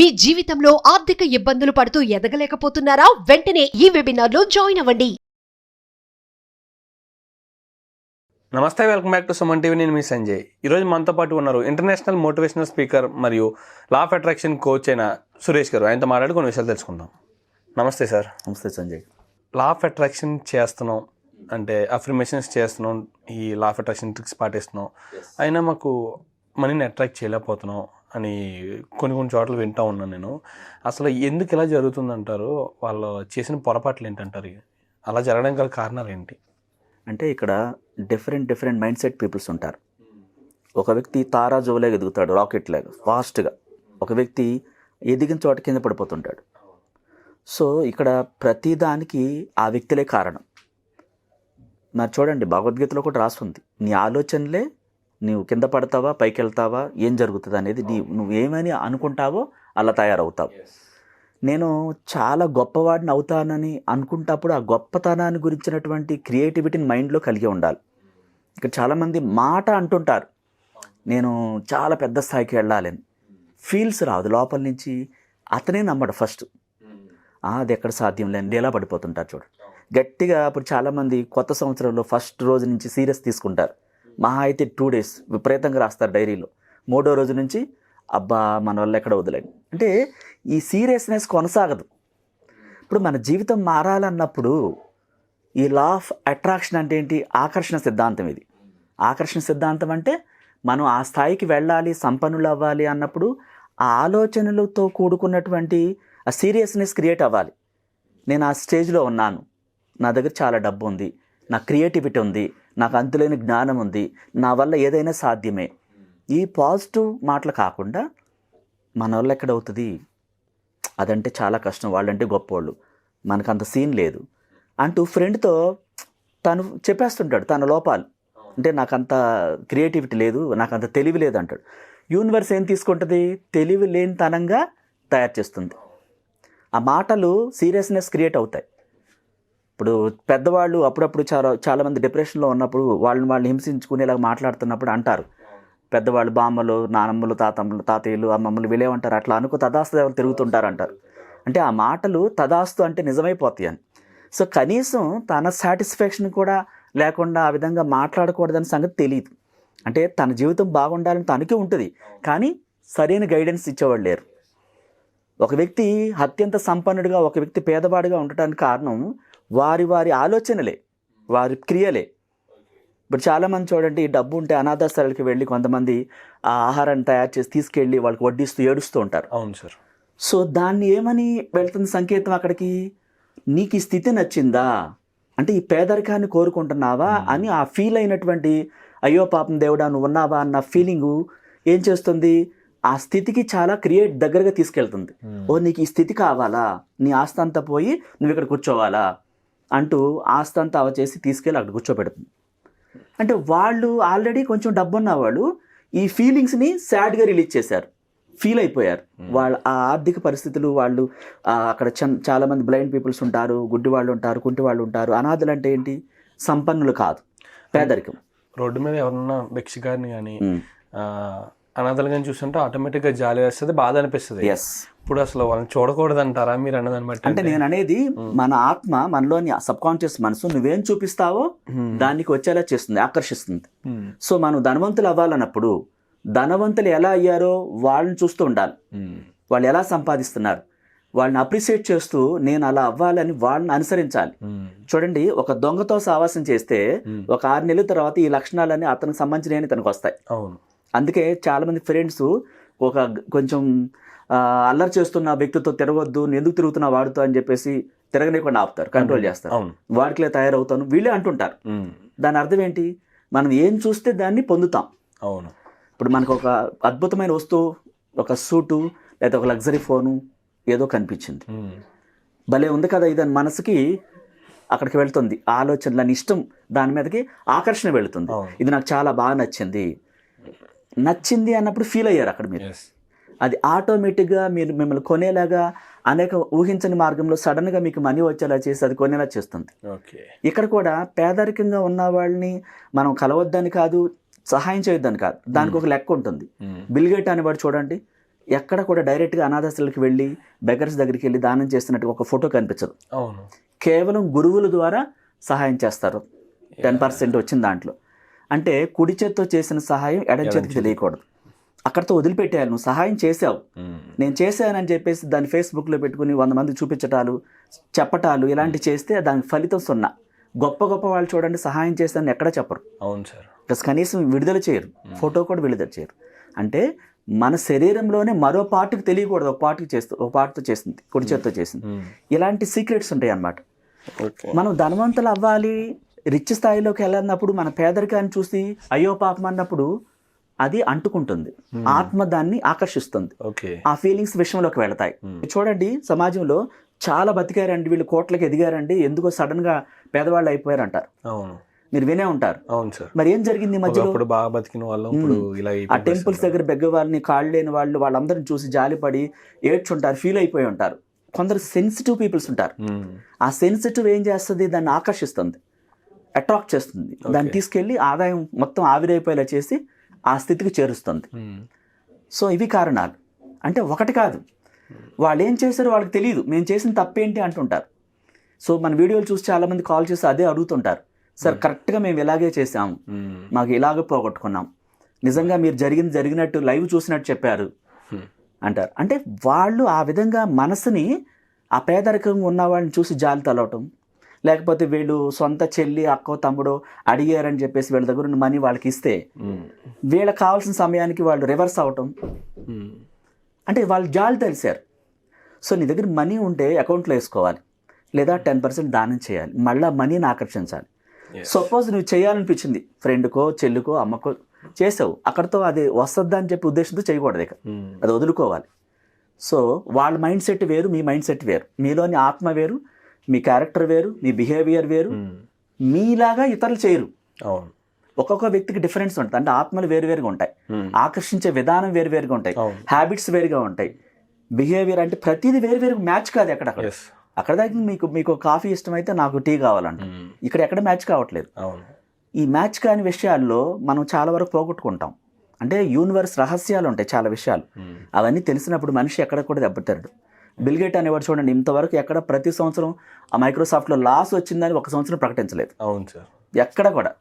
మీ జీవితంలో ఆర్థిక ఇబ్బందులు పడుతూ ఎదగలేకపోతున్నారా? వెంటనే ఈ వెబినార్లో జాయిన్ అవ్వండి. నమస్తే, welcome back to Suman TV. నేను మీ సంజయ్. ఈరోజు మనతో పాటు ఉన్నారు ఇంటర్నేషనల్ మోటివేషనల్ స్పీకర్ మరియు లా ఆఫ్ అట్రాక్షన్ కోచ్ అయిన సురేష్ గారు. ఆయనతో మాట్లాడి కొన్ని విషయాలు తెలుసుకుందాం. నమస్తే సార్. నమస్తే సంజయ్. లా ఆఫ్ అట్రాక్షన్ చేస్తున్నాం అంటే అఫర్మేషన్స్ చేస్తున్నాం, ఈ లా ఆఫ్ అట్రాక్షన్ ట్రిక్స్ పాటిస్తున్నాం, అయినా మాకు మనీని అట్రాక్ట్ చేయలేకపోతున్నాం అని కొన్ని చోట్ల వింటూ ఉన్నాను నేను. అసలు ఎందుకు ఇలా జరుగుతుందంటారు? వాళ్ళు చేసిన పొరపాట్లు ఏంటంటారు? అలా జరగడానికి గల కారణాలు ఏంటి? అంటే ఇక్కడ డిఫరెంట్ మైండ్ సెట్ పీపుల్స్ ఉంటారు. ఒక వ్యక్తి తారా జోలాగా ఎదుగుతాడు, రాకెట్ లాగా ఫాస్ట్గా. ఒక వ్యక్తి ఎదిగిన చోట కింద పడిపోతుంటాడు. సో ఇక్కడ ప్రతిదానికి ఆ వ్యక్తులే కారణం. మరి చూడండి, భగవద్గీతలో కూడా రాస్తుంది, నీ ఆలోచనలే నువ్వు కింద పడతావా పైకి వెళ్తావా, ఏం జరుగుతుంది అనేది నువ్వేమని అనుకుంటావో అలా తయారవుతావు. నేను చాలా గొప్పవాడిని అవుతానని అనుకుంటప్పుడు ఆ గొప్పతనాన్ని గురించినటువంటి క్రియేటివిటీని మైండ్లో కలిగి ఉండాలి. ఇక్కడ చాలామంది మాట అంటుంటారు, నేను చాలా పెద్ద స్థాయికి వెళ్ళాలని. ఫీల్స్ రాదు లోపల నుంచి. అతనే నమ్మడు ఫస్ట్. అది ఎక్కడ సాధ్యం లేని ఎలా పడిపోతుంటారు చూడండి. గట్టిగా ఇప్పుడు చాలామంది కొత్త సంవత్సరంలో ఫస్ట్ రోజు నుంచి సీరియస్ తీసుకుంటారు. మహా అయితే 2 days విపరీతంగా రాస్తారు డైరీలో. 3వ రోజు నుంచి అబ్బా మన వల్ల ఎక్కడ వదిలేండి అంటే ఈ సీరియస్నెస్ కొనసాగదు. ఇప్పుడు మన జీవితం మారాలన్నప్పుడు ఈ లా ఆఫ్ అట్రాక్షన్ అంటే ఏంటి? ఆకర్షణ సిద్ధాంతం. ఇది ఆకర్షణ సిద్ధాంతం అంటే మనం ఆ స్థాయికి వెళ్ళాలి, సంపన్నులు అవ్వాలి అన్నప్పుడు ఆ ఆలోచనలతో కూడుకున్నటువంటి ఆ సీరియస్నెస్ క్రియేట్ అవ్వాలి. నేను ఆ స్టేజ్లో ఉన్నాను, నా దగ్గర చాలా డబ్బు ఉంది, నా క్రియేటివిటీ ఉంది, నాకు అంతులేని జ్ఞానం ఉంది, నా వల్ల ఏదైనా సాధ్యమే. ఈ పాజిటివ్ మాటలు కాకుండా మన వల్ల ఎక్కడ అవుతుంది, అదంటే చాలా కష్టం, వాళ్ళంటే గొప్పవాళ్ళు, మనకు అంత సీన్ లేదు అంటూ ఫ్రెండ్తో తను చెప్పేస్తుంటాడు తన లోపాలు. అంటే నాకు అంత క్రియేటివిటీ లేదు, నాకు అంత తెలివి లేదు అంటాడు. యూనివర్స్ ఏం తీసుకుంటుంది? తెలివి లేనితనంగా తయారు చేస్తుంది. ఆ మాటలు సీరియస్నెస్ క్రియేట్ అవుతాయి. ఇప్పుడు పెద్దవాళ్ళు అప్పుడప్పుడు చాలామంది డిప్రెషన్లో ఉన్నప్పుడు వాళ్ళని హింసించుకునేలాగా మాట్లాడుతున్నప్పుడు అంటారు, పెద్దవాళ్ళు బామ్మలు, నానమ్మలు, తాతయ్యలు, అమ్మమ్మలు వీళ్ళేమంటారు, అట్లా అనుకో తదాస్తు ఎవరు తిరుగుతుంటారు అంటారు. అంటే ఆ మాటలు తదాస్తు అంటే నిజమైపోతాయి అని. సో కనీసం తన సాటిస్ఫాక్షన్ కూడా లేకుండా ఆ విధంగా మాట్లాడకూడదని సంగతి తెలియదు. అంటే తన జీవితం బాగుండాలని తనకి ఉంటుంది, కానీ సరైన గైడెన్స్ ఇచ్చేవాళ్ళు లేరు. ఒక వ్యక్తి అత్యంత సంపన్నుడిగా, ఒక వ్యక్తి పేదవాడిగా ఉండటానికి కారణం వారి ఆలోచనలే, వారి క్రియలే. ఇప్పుడు చాలామంది చూడండి, డబ్బు ఉంటే అనాథాశ్రమాలకు వెళ్ళి కొంతమంది ఆ ఆహారాన్ని తయారు చేసి తీసుకెళ్ళి వాళ్ళకి వడ్డిస్తూ ఏడుస్తూ ఉంటారు. అవును సార్. సో దాన్ని ఏమని వెళ్తుంది సంకేతం అక్కడికి? నీకు ఈ స్థితి నచ్చిందా అంటే ఈ పేదరికాన్ని కోరుకుంటున్నావా అని ఆ ఫీల్ అయినటువంటి అయ్యో పాపం దేవుడా నువ్వు ఉన్నావా అన్న ఫీలింగు ఏం చేస్తుంది? ఆ స్థితికి చాలా దగ్గరగా తీసుకెళ్తుంది. ఓ నీకు ఈ స్థితి కావాలా, నీ ఆస్తి అంతా పోయి నువ్వు ఇక్కడ కూర్చోవాలా అంటూ ఆస్తి అంతా చేసి తీసుకెళ్ళి అక్కడ కూర్చోబెడుతుంది. అంటే వాళ్ళు ఆల్రెడీ కొంచెం డబ్బు ఉన్నవాళ్ళు ఈ ఫీలింగ్స్ని సాడ్గా రిలీజ్ చేశారు, ఫీల్ అయిపోయారు. వాళ్ళ ఆ ఆర్థిక పరిస్థితులు, వాళ్ళు అక్కడ చాలామంది బ్లైండ్ పీపుల్స్ ఉంటారు, గుడ్డి వాళ్ళు ఉంటారు, కుంటి వాళ్ళు ఉంటారు. అనాథులు అంటే ఏంటి? సంపన్నులు కాదు, పేదరికం. రోడ్డు మీద ఎవరన్నా భిక్షగారిని కానీ అనాథలు కానీ చూస్తుంటే ఆటోమేటిక్గా జాలి వేస్తుంది, బాధ అనిపిస్తుంది. ఇప్పుడు అసలు వాళ్ళని చూడకూడదు అంటారా మీరు అన్నదాన్ని బట్టి? అంటే నేను అనేది మన ఆత్మ, మనలోని సబ్ కాన్షియస్ మనసు నువ్వేం చూపిస్తావో దానికి వచ్చేలా చేస్తుంది, ఆకర్షిస్తుంది. సో మనం ధనవంతులు అవ్వాలన్నప్పుడు ధనవంతులు ఎలా అయ్యారో వాళ్ళని చూస్తూ ఉండాలి. వాళ్ళు ఎలా సంపాదిస్తున్నారు వాళ్ళని అప్రిషియేట్ చేస్తూ నేను అలా అవ్వాలని వాళ్ళని అనుసరించాలి. చూడండి, ఒక దొంగతో సావాసం చేస్తే ఒక 6 నెలల తర్వాత ఈ లక్షణాలన్నీ అతనికి సంబంధించినవి తనకు వస్తాయి. అవును. అందుకే చాలామంది ఫ్రెండ్స్ ఒక కొంచెం అల్లరి చేస్తున్న వ్యక్తితో తిరగొద్దు, ఎందుకు తిరుగుతున్నా వాడుతో అని చెప్పేసి తిరగనీయకుండా ఆపుతారు, కంట్రోల్ చేస్తారు. వాడికిలే తయారవుతాను వీళ్ళే అంటుంటారు. దాని అర్థం ఏంటి? మనం ఏం చూస్తే దాన్ని పొందుతాం. అవును. ఇప్పుడు మనకు ఒక అద్భుతమైన వస్తువు, ఒక సూటు లేదా ఒక లగ్జరీ ఫోను ఏదో కనిపించింది, భలే ఉంది కదా ఇది అని మనసుకి అక్కడికి వెళ్తుంది. ఆలోచనలని ఇష్టం దాని మీదకి ఆకర్షణ వెళుతుంది. ఇది నాకు చాలా బాగా నచ్చింది అన్నప్పుడు ఫీల్ అయ్యారు అక్కడ మీరు. అది ఆటోమేటిక్గా మిమ్మల్ని కొనేలాగా అనేక ఊహించని మార్గంలో సడన్గా మీకు మనీ వచ్చేలా చేసి అది కొనేలా చేస్తుంది. ఇక్కడ కూడా పేదరికంగా ఉన్న వాళ్ళని మనం కలవద్దని కాదు, సహాయం చేయొద్దని కాదు, దానికి ఒక లెక్క ఉంటుంది. బిల్ గేట్ అనేవాడు చూడండి, ఎక్కడ కూడా డైరెక్ట్గా అనాథాశ్రమాలకు వెళ్ళి బెగర్స్ దగ్గరికి వెళ్ళి దానం చేస్తున్నట్టు ఒక ఫోటో కనిపించదు. అవును. కేవలం గురువుల ద్వారా సహాయం చేస్తారు. 10% వచ్చిన దాంట్లో అంటే కుడి చేత్తో చేసిన సహాయం ఎడం చేతికి తెలియకూడదు. అక్కడితో వదిలిపెట్టేయాలి. నువ్వు సహాయం చేసావు, నేను చేశానని చెప్పేసి దాన్ని ఫేస్బుక్లో పెట్టుకుని 100 మంది చూపించటాలు చెప్పటాలు ఇలాంటివి చేస్తే దానికి ఫలితం సున్నా. గొప్ప గొప్ప వాళ్ళు చూడండి సహాయం చేస్తానని ఎక్కడ చెప్పరు. అవును సార్. ప్లస్ కనీసం విడుదల చేయరు, ఫోటో కూడా విడుదల చేయరు. అంటే మన శరీరంలోనే మరో పార్ట్కి తెలియకూడదు, ఒక పార్ట్తో చేసింది, కుడి చేత్తో చేసింది. ఇలాంటి సీక్రెట్స్ ఉంటాయి అన్నమాట. మనం ధనవంతులు అవ్వాలి, రిచ్ స్థాయిలోకి వెళ్ళినప్పుడు మన పేదరికాన్ని చూసి అయ్యో పాపం అన్నప్పుడు అది అంటుకుంటుంది, ఆత్మ దాన్ని ఆకర్షిస్తుంది, ఆ ఫీలింగ్స్ విషయంలోకి వెళతాయి. చూడండి సమాజంలో చాలా బతికారండి వీళ్ళు, కోట్లకి ఎదిగారండి, ఎందుకో సడన్ గా పేదవాళ్ళు అయిపోయారు అంటారు. అవును, మీరు వినే ఉంటారు. అవును సార్. మరి ఏం జరిగింది మధ్యలో? బాగా బతికిన వాళ్ళు ఇప్పుడు ఇలా ఆ టెంపుల్స్ దగ్గర బెగ్గ వాళ్ళని, కాళ్ళు లేని వాళ్ళు, వాళ్ళందరిని చూసి జాలిపడి ఏడ్చుంటారు, ఫీల్ అయిపోయి ఉంటారు. కొందరు సెన్సిటివ్ పీపుల్స్ ఉంటారు. ఆ సెన్సిటివ్ ఏం చేస్తుంది, దాన్ని ఆకర్షిస్తుంది, అట్రాక్ట్ చేస్తుంది, దాన్ని తీసుకెళ్ళి ఆదాయం మొత్తం ఆవిరైపోయేలా చేసి ఆ స్థితికి చేరుస్తుంది. సో ఇవి కారణాలు. అంటే ఒకటి కాదు, వాళ్ళు ఏం చేశారో వాళ్ళకి తెలియదు, మేము చేసిన తప్పేంటి అంటుంటారు. సో మన వీడియోలు చూసి చాలామంది కాల్ చేసి అదే అడుగుతుంటారు, సార్ కరెక్ట్గా మేము ఇలాగే చేసాము, మాకు ఇలాగే పోగొట్టుకున్నాం, నిజంగా మీరు జరిగినట్టు లైవ్ చూసినట్టు చెప్పారు అంటారు. అంటే వాళ్ళు ఆ విధంగా మనసుని ఆ పేదరికంగా ఉన్న వాళ్ళని చూసి జాలి తలవటం, లేకపోతే వీళ్ళు సొంత చెల్లి అక్కో తమ్ముడో అడిగారని చెప్పేసి వీళ్ళ దగ్గర ఉన్న మనీ వాళ్ళకి ఇస్తే వీళ్ళకి కావాల్సిన సమయానికి వాళ్ళు రివర్స్ అవటం, అంటే వాళ్ళు జాలి తెలిసారు. సో నీ దగ్గర మనీ ఉంటే అకౌంట్లో వేసుకోవాలి, లేదా 10% దానం చేయాలి, మళ్ళీ మనీని ఆకర్షించాలి. సపోజ్ నువ్వు చేయాలనిపించింది, ఫ్రెండ్కో చెల్లికో అమ్మకో చేసావు, అక్కడితో అది వస్తుందా అని చెప్పి ఉద్దేశంతో చేయకూడదు, ఇక అది వదులుకోవాలి. సో వాళ్ళ మైండ్ సెట్ వేరు, మీ మైండ్ సెట్ వేరు, మీలోని ఆత్మ వేరు, మీ క్యారెక్టర్ వేరు, మీ బిహేవియర్ వేరు, మీలాగా ఇతరులు చేయరు. ఒక్కొక్క వ్యక్తికి డిఫరెన్స్ ఉంటుంది. అంటే ఆత్మలు వేరువేరుగా ఉంటాయి, ఆకర్షించే విధానం వేరువేరుగా ఉంటాయి, హ్యాబిట్స్ వేరుగా ఉంటాయి, బిహేవియర్ అంటే ప్రతిదీ వేరువేరుగా మ్యాచ్ కాదు. అక్కడ దాకా మీకు కాఫీ ఇష్టమైతే నాకు టీ కావాలంట, ఇక్కడ ఎక్కడ మ్యాచ్ కావట్లేదు. ఈ మ్యాచ్ కాని విషయాల్లో మనం చాలా వరకు పోగొట్టుకుంటాం. అంటే యూనివర్స్ రహస్యాలు ఉంటాయి చాలా విషయాలు, అవన్నీ తెలిసినప్పుడు మనిషి ఎక్కడ కూడా దెబ్బతాడు. బిల్ గేట్ అనేవాడు చూడండి, ఇంతవరకు ఎక్కడ ప్రతి సంవత్సరం ఆ మైక్రోసాఫ్ట్లో లాస్ వచ్చిందని ఒక సంవత్సరం ప్రకటించలేదు. అవును సార్. ఎక్కడ కూడా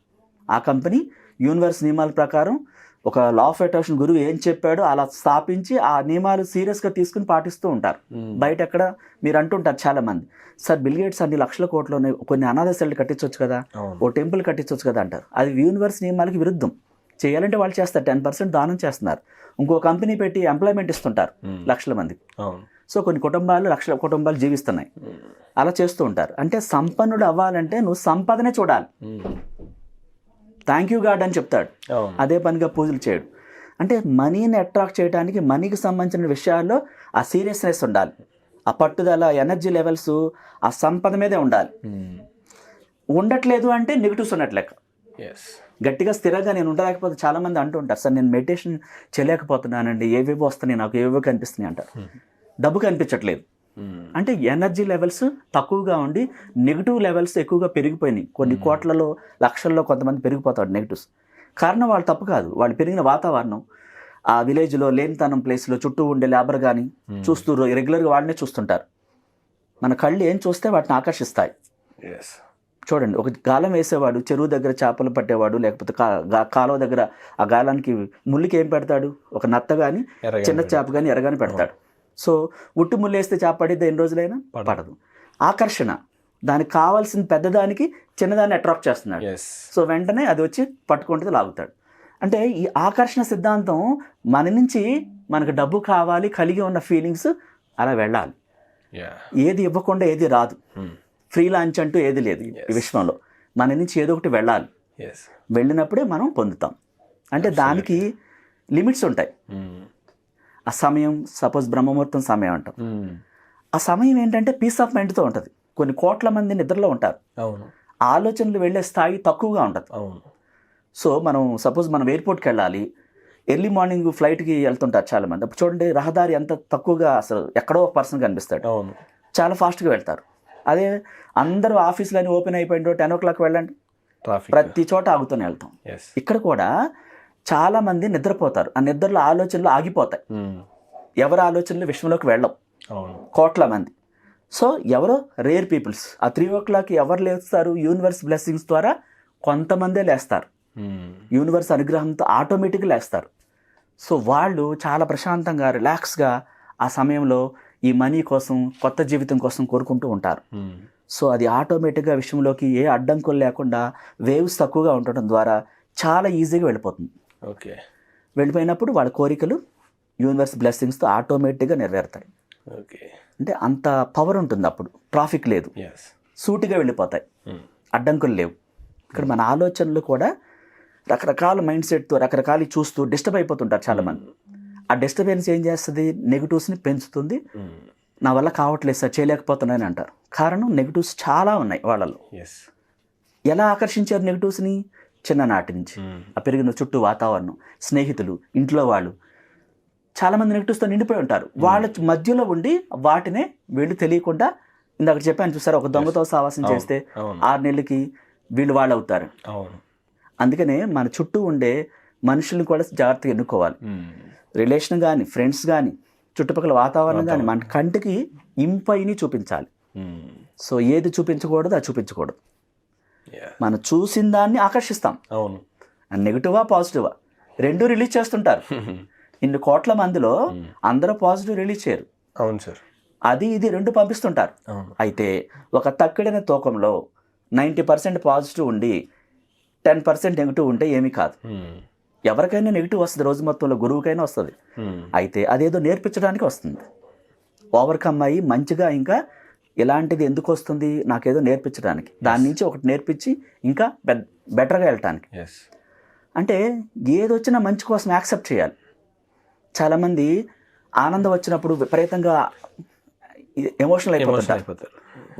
ఆ కంపెనీ యూనివర్స్ నియమాల ప్రకారం ఒక లా ఆఫ్ అట్రాక్షన్ గురువు ఏం చెప్పాడో అలా స్థాపించి ఆ నియమాలు సీరియస్గా తీసుకుని పాటిస్తూ ఉంటారు. బయట ఎక్కడ మీరు అంటుంటారు చాలా మంది, సార్ బిల్ గేట్స్ అన్ని లక్షల కోట్లోనే కొన్ని అనాథాశ్రమాలు కట్టించవచ్చు కదా, ఓ టెంపుల్ కట్టించవచ్చు కదా అంటారు. అది యూనివర్స్ నియమాలకి విరుద్ధం. చేయాలంటే వాళ్ళు చేస్తారు, 10% దానం చేస్తున్నారు, ఇంకో కంపెనీ పెట్టి ఎంప్లాయ్మెంట్ ఇస్తుంటారు లక్షల మందికి. సో కొన్ని లక్షల కుటుంబాలు జీవిస్తున్నాయి, అలా చేస్తూ ఉంటారు. అంటే సంపన్నుడు అవ్వాలంటే నువ్వు సంపదనే చూడాలి, థ్యాంక్ యూ గాడ్ అని చెప్తాడు, అదే పనిగా పూజలు చేయడు. అంటే మనీని అట్రాక్ట్ చేయడానికి మనీకి సంబంధించిన విషయాల్లో ఆ సీరియస్నెస్ ఉండాలి, ఆ పట్టుదల, ఎనర్జీ లెవెల్స్ ఆ సంపద మీదే ఉండాలి. ఉండట్లేదు అంటే నెగిటివ్స్ ఉన్నట్లు లెక్క. గట్టిగా స్థిరంగా నేను ఉండలేకపోతే చాలా మంది అంటూ ఉంటారు, సార్ నేను మెడిటేషన్ చేయలేకపోతున్నానండి, ఏవేవో వస్తున్నాయి నాకు, ఏవేవో కనిపిస్తున్నాయి అంటారు. డబ్బు కనిపించట్లేదు అంటే ఎనర్జీ లెవెల్స్ తక్కువగా ఉండి నెగిటివ్ లెవెల్స్ ఎక్కువగా పెరిగిపోయినాయి. కొన్ని కోట్లలో లక్షల్లో కొంతమంది పెరిగిపోతాడు నెగిటివ్స్. కారణం వాళ్ళు తప్పు కాదు, వాళ్ళు పెరిగిన వాతావరణం, ఆ విలేజ్లో లేనితనం ప్లేస్లో చుట్టూ ఉండే లేబర్ కానీ చూస్తూ రెగ్యులర్గా వాళ్ళనే చూస్తుంటారు. మన కళ్ళు ఏం చూస్తే వాటిని ఆకర్షిస్తాయి. చూడండి, ఒక గాలం వేసేవాడు చెరువు దగ్గర చేపలు పట్టేవాడు, లేకపోతే కాలువ దగ్గర ఆ గాలానికి ముళ్ళుకి ఏం పెడతాడు, ఒక నత్త కానీ చిన్న చేప కానీ ఎరగాని పెడతాడు. సో ఉట్టు ముళ్ళు వేస్తే చేప పడిద్దా ఎన్ని రోజులైనా? పడదు. ఆకర్షణ, దానికి కావాల్సిన పెద్దదానికి చిన్నదాన్ని అట్రాక్ట్ చేస్తున్నాడు. సో వెంటనే అది వచ్చి పట్టుకుంటే లాగుతాడు. అంటే ఈ ఆకర్షణ సిద్ధాంతం మన నుంచి మనకు డబ్బు కావాలి కలిగి ఉన్న ఫీలింగ్స్ అలా వెళ్ళాలి. ఏది ఇవ్వకుండా ఏది రాదు, ఫ్రీ లాంచ్ అంటూ ఏది లేదు ఈ విశ్వంలో. మన నుంచి ఏదో ఒకటి వెళ్ళాలి, వెళ్ళినప్పుడే మనం పొందుతాం. అంటే దానికి లిమిట్స్ ఉంటాయి. ఆ సమయం, సపోజ్ బ్రహ్మముహూర్తం సమయం అంటాం, ఆ సమయం ఏంటంటే పీస్ ఆఫ్ మైండ్తో ఉంటుంది. కొన్ని కోట్ల మంది నిద్రలో ఉంటారు, ఆలోచనలు వెళ్ళే స్థాయి తక్కువగా ఉంటుంది. సో మనం సపోజ్ మనం ఎయిర్పోర్ట్కి వెళ్ళాలి, ఎర్లీ మార్నింగ్ ఫ్లైట్కి వెళ్తుంటారు చాలామంది. అప్పుడు చూడండి రహదారి ఎంత తక్కువగా, అసలు ఎక్కడో ఒక పర్సన్ కనిపిస్తాడు, చాలా ఫాస్ట్గా వెళ్తారు. అదే అందరూ ఆఫీసులన్నీ ఓపెన్ అయిపోయిందో 10 o'clock వెళ్ళండి, ప్రతి చోట ఆగుతూనే వెళ్తాం. ఇక్కడ కూడా చాలా మంది నిద్రపోతారు, ఆ నిద్రలో ఆలోచనలు ఆగిపోతాయి. ఎవరి ఆలోచనలు విశ్వంలోకి వెళ్ళం, అవును. కోట్ల మంది. సో ఎవరో రేర్ పీపుల్స్ ఆ 3 ఎవరు లేస్తారు? యూనివర్స్ బ్లెస్సింగ్స్ ద్వారా కొంతమందే లేస్తారు, యూనివర్స్ అనుగ్రహంతో ఆటోమేటిక్గా లేస్తారు. సో వాళ్ళు చాలా ప్రశాంతంగా రిలాక్స్గా ఆ సమయంలో ఈ మనీ కోసం, కొత్త జీవితం కోసం కోరుకుంటూ ఉంటారు. సో అది ఆటోమేటిక్గా విషయంలోకి ఏ అడ్డంకులు లేకుండా వేవ్స్ తక్కువగా ఉండటం ద్వారా చాలా ఈజీగా వెళ్ళిపోతుంది. ఓకే. వెళ్ళిపోయినప్పుడు వాళ్ళ కోరికలు యూనివర్స్ బ్లెస్సింగ్స్తో ఆటోమేటిక్గా నెరవేరుతాయి. ఓకే. అంటే అంత పవర్ ఉంటుంది, అప్పుడు ట్రాఫిక్ లేదు, సూటిగా వెళ్ళిపోతాయి, అడ్డంకులు లేవు. ఇక్కడ మన ఆలోచనలు కూడా రకరకాల మైండ్ సెట్తో రకరకాలు చూస్తూ డిస్టర్బ్ అయిపోతుంటారు చాలామంది. ఆ డిస్టర్బెన్స్ ఏం చేస్తుంది? నెగిటివ్స్ని పెంచుతుంది. నా వల్ల కావట్లేదు సార్, చేయలేకపోతున్నానని అంటారు. కారణం నెగిటివ్స్ చాలా ఉన్నాయి వాళ్ళలో. ఎలా ఆకర్షించారు నెగిటివ్స్ని? చిన్ననాటి నుంచి ఆ పెరిగిన చుట్టూ వాతావరణం, స్నేహితులు, ఇంట్లో వాళ్ళు చాలామంది నెగిటివ్స్తో నిండిపోయి ఉంటారు. వాళ్ళ మధ్యలో ఉండి వాటినే వీళ్ళు తెలియకుండా, ఇందాక చెప్పాను చూసారు, ఒక దొంగతో సావాసం చేస్తే 6 నెలలకి వీళ్ళు వాళ్ళు అవుతారు. అందుకనే మన చుట్టూ ఉండే మనుషుల్ని కూడా జాగ్రత్తగా ఎన్నుకోవాలి. రిలేషన్ కానీ, ఫ్రెండ్స్ కానీ, చుట్టుపక్కల వాతావరణం కానీ మన కంటికి ఇంపైని చూపించాలి. సో ఏది చూపించకూడదు అది చూపించకూడదు. మనం చూసిన దాన్ని ఆకర్షిస్తాం. అవును. నెగిటివా పాజిటివా రెండు రిలీజ్ చేస్తుంటారు. ఇన్ని కోట్ల మందిలో అందరూ పాజిటివ్ రిలీజ్ చేయరు. అవును సార్. అది ఇది రెండు పంపిస్తుంటారు. అయితే ఒక తక్కిడిన తూకంలో 90% పాజిటివ్ ఉండి 10% నెగిటివ్ ఉంటే ఏమీ కాదు. ఎవరికైనా నెగిటివ్ వస్తుంది, రోజు మొత్తంలో గురువుకైనా వస్తుంది. అయితే అదేదో నేర్పించడానికి వస్తుంది. ఓవర్కమ్ అయ్యి మంచిగా ఇంకా ఇలాంటిది ఎందుకు వస్తుంది నాకేదో నేర్పించడానికి, దాని నుంచి ఒకటి నేర్పించి ఇంకా బెటర్గా వెళ్ళటానికి. అంటే ఏదొచ్చినా మంచి కోసం యాక్సెప్ట్ చేయాలి. చాలామంది ఆనందం వచ్చినప్పుడు విపరీతంగా ఎమోషనల్ అయిపోతారు,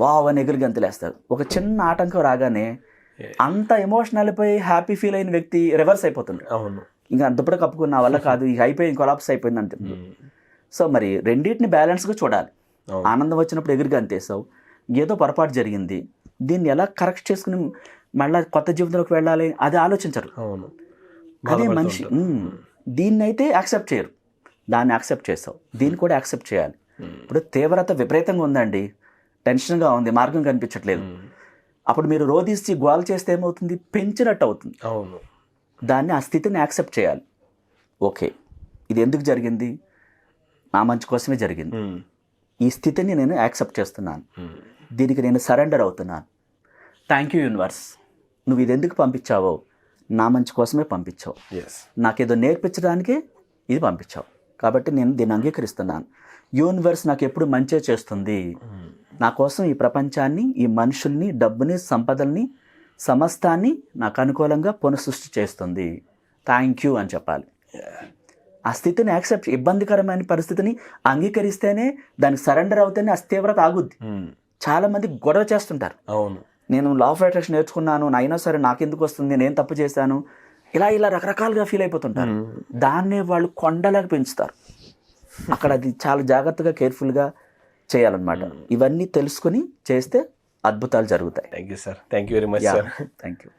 వావ్ అని ఎగురు గంతులేస్తారు. ఒక చిన్న ఆటంకం రాగానే అంత ఎమోషనల్ అయిపోయి హ్యాపీ ఫీల్ అయిన వ్యక్తి రివర్స్ అయిపోతుంది. ఇంకా అంతప్పుడు కప్పుకున్న వల్ల కాదు, ఇక అయిపోయింది, కొలాప్స్ అయిపోయింది అంతే. సో మరి రెండింటిని బ్యాలెన్స్గా చూడాలి. ఆనందం వచ్చినప్పుడు ఎగురుగా అంతేసావు, ఏదో పొరపాటు జరిగింది, దీన్ని ఎలా కరెక్ట్ చేసుకుని మళ్ళీ కొత్త జీవితంలోకి వెళ్ళాలి అది ఆలోచించరు. అదే మనిషి దీన్ని అయితే యాక్సెప్ట్ చేయరు, దాన్ని యాక్సెప్ట్ చేస్తావు, దీన్ని కూడా యాక్సెప్ట్ చేయాలి. ఇప్పుడు తీవ్రత విపరీతంగా ఉందండి, టెన్షన్గా ఉంది, మార్గం కనిపించట్లేదు, అప్పుడు మీరు రోధించి గోల్ చేస్తే ఏమవుతుంది? పెంచినట్టు అవుతుంది. దాన్ని ఆ స్థితిని యాక్సెప్ట్ చేయాలి. ఓకే, ఇది ఎందుకు జరిగింది? నా మంచి కోసమే జరిగింది. ఈ స్థితిని నేను యాక్సెప్ట్ చేస్తున్నాను, దీనికి నేను సరెండర్ అవుతున్నాను. థ్యాంక్ యూ యూనివర్స్, నువ్వు ఇది ఎందుకు పంపించావో నా మంచి కోసమే పంపించావు, నాకేదో నేర్పించడానికే ఇది పంపించావు, కాబట్టి నేను దీన్ని అంగీకరిస్తున్నాను. యూనివర్స్ నాకు ఎప్పుడు మంచే చేస్తుంది, నా కోసం ఈ ప్రపంచాన్ని, ఈ మనుషుల్ని, డబ్బుని, సంపదల్ని, సమస్తాన్ని నాకు అనుకూలంగా పునఃసృష్టి చేస్తుంది, థ్యాంక్ యూ అని చెప్పాలి. ఆ స్థితిని యాక్సెప్ట్, ఇబ్బందికరమైన పరిస్థితిని అంగీకరిస్తేనే, దానికి సరెండర్ అవుతేనే ఆ తీవ్రత ఆగుద్ది. చాలామంది గొడవ చేస్తుంటారు, నేను లా ఆఫ్ అట్రాక్షన్ నేర్చుకున్నాను, అయినా సరే నాకెందుకు వస్తుంది, నేను తప్పు చేశాను, ఇలా రకరకాలుగా ఫీల్ అయిపోతుంటారు. దాన్నే వాళ్ళు కొండలాగా పెంచుతారు. అక్కడ అది చాలా జాగ్రత్తగా, కేర్ఫుల్గా చేయాలన్నమాట. ఇవన్నీ తెలుసుకుని చేస్తే అద్భుతాలు జరుగుతాయి. Thank you sir. Thank you very much sir. Thank you.